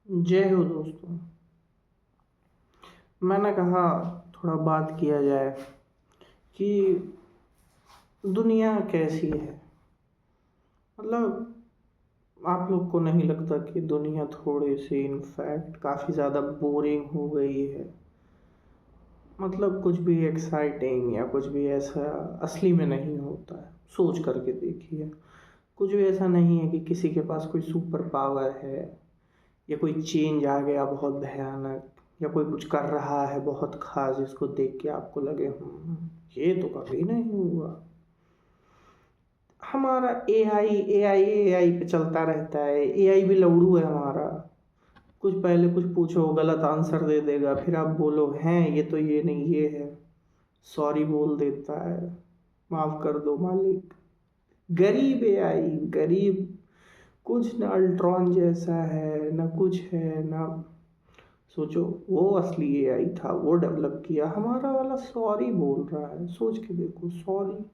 जय हो दोस्तों। मैंने कहा थोड़ा बात किया जाए कि दुनिया कैसी है। मतलब आप लोग को नहीं लगता कि दुनिया थोड़ी सी इनफैक्ट काफ़ी ज़्यादा बोरिंग हो गई है। मतलब कुछ भी एक्साइटिंग या कुछ भी ऐसा असली में नहीं होता है। सोच करके देखिए, कुछ भी ऐसा नहीं है कि किसी के पास कोई सुपर पावर है या कोई चेंज आ गया बहुत भयानक, या कोई कुछ कर रहा है बहुत खास जिसको देख के आपको लगे ये तो कभी नहीं हुआ। हमारा एआई पे चलता रहता है। एआई भी लौड़ू है हमारा। कुछ पहले कुछ पूछो गलत आंसर दे देगा, फिर आप बोलो हैं ये तो ये नहीं ये है, सॉरी बोल देता है, माफ कर दो मालिक। गरीब एआई, गरीब। कुछ ना अल्ट्रॉन जैसा है ना कुछ है ना। सोचो, वो असली एआई था, वो डेवलप किया, हमारा वाला सॉरी बोल रहा है। सोच के देखो, सॉरी।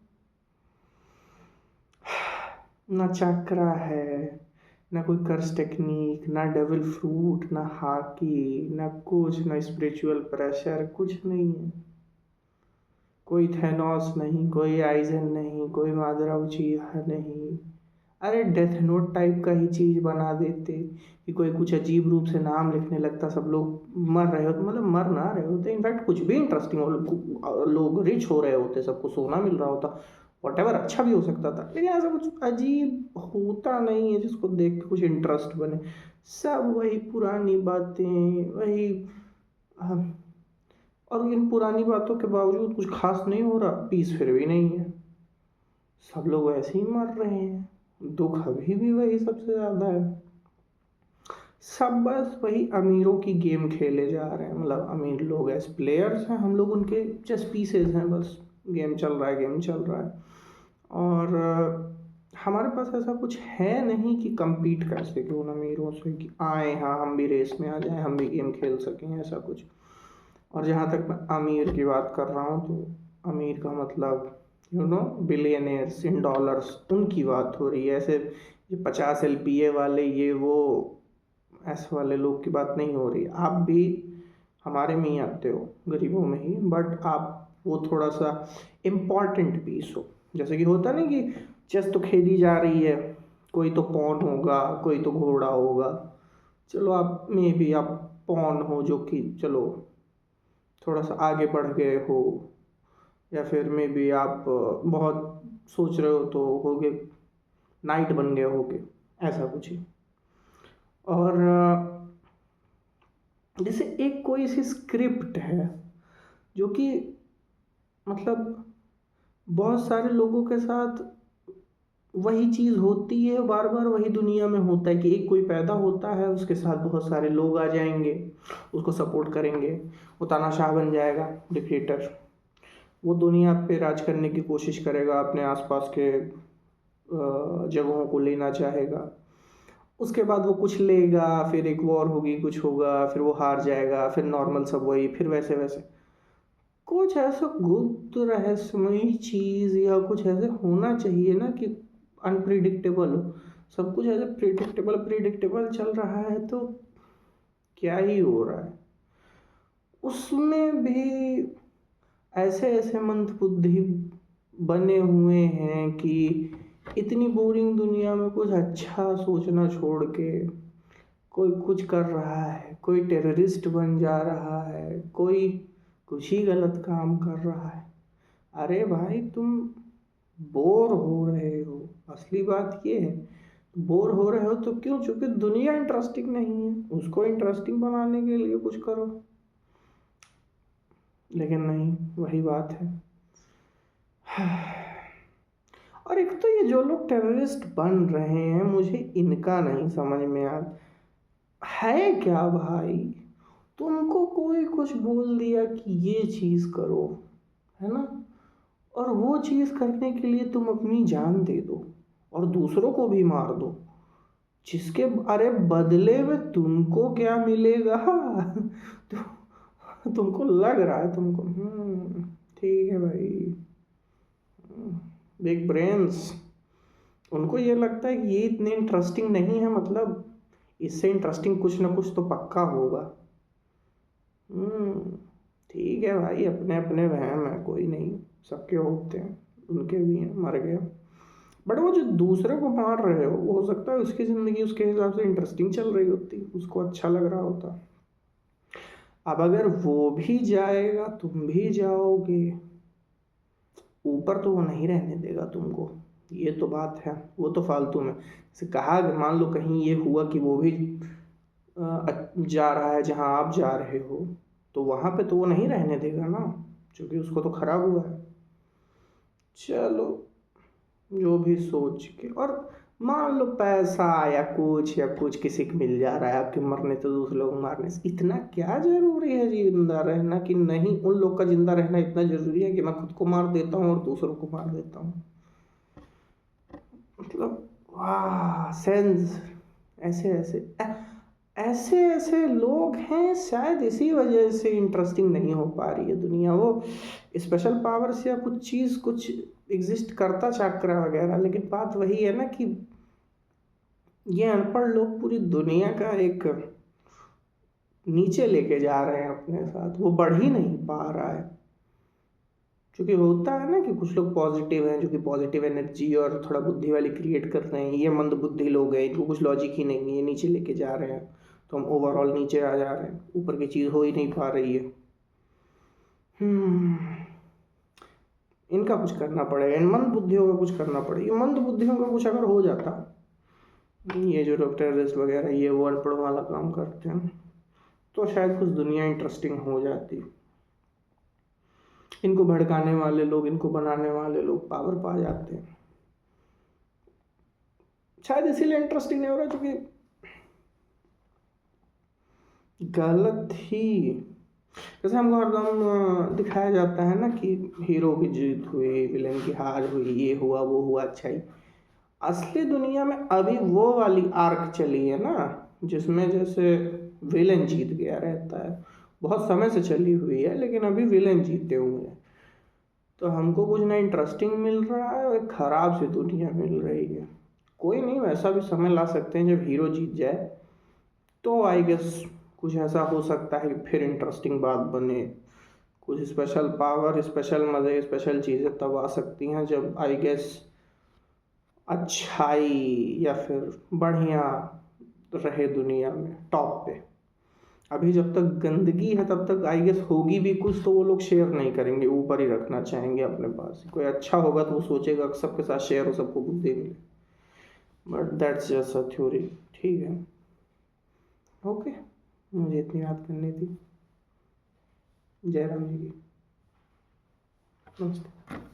ना चक्रा है, ना कोई कर्स टेक्निक, ना डेविल फ्रूट, ना हाकी, ना कुछ, ना स्पिरिचुअल प्रेशर, कुछ नहीं है। कोई थेनोस नहीं, कोई आइजन नहीं, कोई मादरा उचिहा नहीं। अरे डेथ नोट टाइप का ही चीज बना देते कि कोई कुछ अजीब रूप से नाम लिखने लगता, सब लोग मर रहे होते, मतलब मर ना रहे होते, इनफैक्ट कुछ भी इंटरेस्टिंग हो, लोग रिच हो रहे होते, सबको सोना मिल रहा होता, वॉटेवर, अच्छा भी हो सकता था। लेकिन ऐसा कुछ अजीब होता नहीं है जिसको देख के कुछ इंटरेस्ट बने। सब वही पुरानी बातें, वही। और इन पुरानी बातों के बावजूद कुछ खास नहीं हो रहा, पीस फिर भी नहीं है। सब लोग वैसे ही मर रहे हैं, दुख अभी भी वही सबसे ज्यादा है। सब बस वही अमीरों की गेम खेले जा रहे हैं। मतलब अमीर लोग एज प्लेयर्स हैं, हम लोग उनके चेस पीसेज हैं बस। गेम चल रहा है, गेम चल रहा है। और हमारे पास ऐसा कुछ है नहीं कि compete कर सके उन अमीरों से, कि आए हाँ हम भी रेस में आ जाएं, हम भी गेम खेल सकें, ऐसा कुछ। और जहाँ तक मैं अमीर की बात कर रहा हूँ, तो अमीर का मतलब बिलियनियर्स इन डॉलर्स, उनकी बात हो रही है। ऐसे ये 50 LPA वाले, ये वो ऐसे वाले लोग की बात नहीं हो रही। आप भी हमारे में ही आते हो, गरीबों में ही, बट आप वो थोड़ा सा इम्पॉर्टेंट पीस हो। जैसे कि होता नहीं कि चेस तो खेली जा रही है, कोई तो पॉन होगा, कोई तो घोड़ा होगा। चलो आप में भी आप पॉन हो, जो कि चलो थोड़ा सा आगे बढ़ गए हो, या फिर में भी आप बहुत सोच रहे हो तो होगे, नाइट बन गए होगे, ऐसा कुछ ही। और जैसे एक कोई सी स्क्रिप्ट है जो कि मतलब बहुत सारे लोगों के साथ वही चीज़ होती है, बार बार वही दुनिया में होता है कि एक कोई पैदा होता है, उसके साथ बहुत सारे लोग आ जाएंगे, उसको सपोर्ट करेंगे, वो तानाशाह बन जाएगा, डिक्टेटर। वो दुनिया पे राज करने की कोशिश करेगा, अपने आसपास के जगहों को लेना चाहेगा। उसके बाद वो कुछ लेगा, फिर एक वॉर होगी, कुछ होगा, फिर वो हार जाएगा, फिर नॉर्मल सब वही, फिर वैसे वैसे। कुछ ऐसा गुप्त रहस्यमयी चीज या कुछ ऐसे होना चाहिए ना कि अनप्रिडिक्टेबल हो। सब कुछ ऐसे प्रिडिक्टेबल प्रिडिक्टेबल चल रहा है, तो क्या ही हो रहा है उसमें भी। ऐसे ऐसे मंदबुद्धि बने हुए हैं कि इतनी बोरिंग दुनिया में कुछ अच्छा सोचना छोड़ के कोई कुछ कर रहा है, कोई टेररिस्ट बन जा रहा है, कोई कुछ ही गलत काम कर रहा है। अरे भाई, तुम बोर हो रहे हो, असली बात ये है। बोर हो रहे हो तो क्यों? चूंकि दुनिया इंटरेस्टिंग नहीं है, उसको इंटरेस्टिंग बनाने के लिए कुछ करो। लेकिन नहीं, वही बात है। और एक तो ये जो लोग टेररिस्ट बन रहे हैं, मुझे इनका नहीं समझ में आता है क्या भाई। तुमको कोई कुछ बोल दिया कि ये चीज करो, है ना, और वो चीज करने के लिए तुम अपनी जान दे दो और दूसरों को भी मार दो, जिसके अरे बदले में तुमको क्या मिलेगा? तुमको लग रहा है, तुमको ठीक है भाई, बिग ब्रेन्स। उनको ये लगता है कि ये इतने इंटरेस्टिंग नहीं है, मतलब इससे इंटरेस्टिंग कुछ ना कुछ तो पक्का होगा। ठीक है भाई, अपने अपने वहम है, कोई नहीं, सबके होते हैं, उनके भी हैं, मर गए। बट वो जो दूसरे को मार रहे हो, वो हो सकता है उसकी ज़िंदगी उसके हिसाब से इंटरेस्टिंग चल रही होती, उसको अच्छा लग रहा होता। अब अगर वो भी जाएगा, तुम भी जाओगे, ऊपर तो वो नहीं रहने देगा तुमको, ये तो बात है। वो तो फालतू में, जैसे कहा कि मान लो कहीं ये हुआ कि वो भी जा रहा है जहाँ आप जा रहे हो, तो वहाँ पे तो वो नहीं रहने देगा ना, क्योंकि उसको तो खराब हुआ है। चलो, जो भी सोच के, और मान लो पैसा या कुछ किसी को मिल जा रहा है आपके मरने तो दूसरे लोग मारने से, इतना क्या जरूरी है जिंदा रहना कि नहीं? उन लोग का जिंदा रहना इतना जरूरी है कि मैं खुद को मार देता हूँ और दूसरों को मार देता हूँ? मतलब वाह, सेंस। ऐसे ऐसे ऐसे ऐसे लोग हैं, शायद इसी वजह से इंटरेस्टिंग नहीं हो पा रही है दुनिया। वो स्पेशल पावर्स या कुछ चीज़ कुछ एग्जिस्ट करता चक्र वगैरह, लेकिन बात वही है ना कि ये अनपढ़ लोग पूरी दुनिया का एक नीचे लेके जा रहे हैं अपने साथ, वो बढ़ ही नहीं पा रहा है। क्योंकि होता है ना कि कुछ लोग पॉजिटिव हैं, जो कि पॉजिटिव एनर्जी और थोड़ा बुद्धि वाली क्रिएट कर रहे हैं, ये मंद बुद्धि लोग हैं, इनको कुछ लॉजिक ही नहीं है, ये नीचे लेके जा रहे हैं, तो हम ओवरऑल नीचे आ जा रहे हैं, ऊपर की चीज़ हो ही नहीं पा रही है। हम्म इनका कुछ करना पड़ेगा, इन मंद बुद्धियों का कुछ करना पड़ेगा। मंद बुद्धियों का कुछ अगर हो जाता, ये जो लोग टेररिस्ट वगैरह ये वो अनपढ़ वाला काम करते हैं, तो शायद कुछ दुनिया इंटरेस्टिंग हो जाती। इनको भड़काने वाले लोग, इनको बनाने वाले लोग पावर पा जाते हैं, शायद इसीलिए इंटरेस्टिंग नहीं हो रहा, क्योंकि गलत ही। जैसे हमको हरदम दिखाया जाता है ना कि हीरो की जीत हुई, विलेन की हार हुई, ये हुआ वो हुआ, अच्छाई। असली दुनिया में अभी वो वाली आर्क चली है ना, जिसमें जैसे विलेन जीत गया रहता है, बहुत समय से चली हुई है, लेकिन अभी विलेन जीते हुए हैं। तो हमको कुछ ना इंटरेस्टिंग मिल रहा है और एक खराब सी दुनिया मिल रही है। कोई नहीं, वैसा भी समय ला सकते हैं जब हीरो जीत जाए, तो आई गेस कुछ ऐसा हो सकता है कि फिर इंटरेस्टिंग बात बने। कुछ स्पेशल पावर, स्पेशल मज़े, स्पेशल चीज़ें तब आ सकती हैं जब आई गेस अच्छाई या फिर बढ़िया रहे दुनिया में टॉप पे। अभी जब तक गंदगी है तब तक आई गेस होगी भी कुछ, तो वो लोग शेयर नहीं करेंगे, ऊपर ही रखना चाहेंगे अपने पास। कोई अच्छा होगा तो वो सोचेगा कि सबके साथ शेयर हो, सबको बुद्धि मिले। But that's just a theory. ठीक है, ओके, मुझे इतनी बात करनी थी। जय राम जी की। नमस्ते।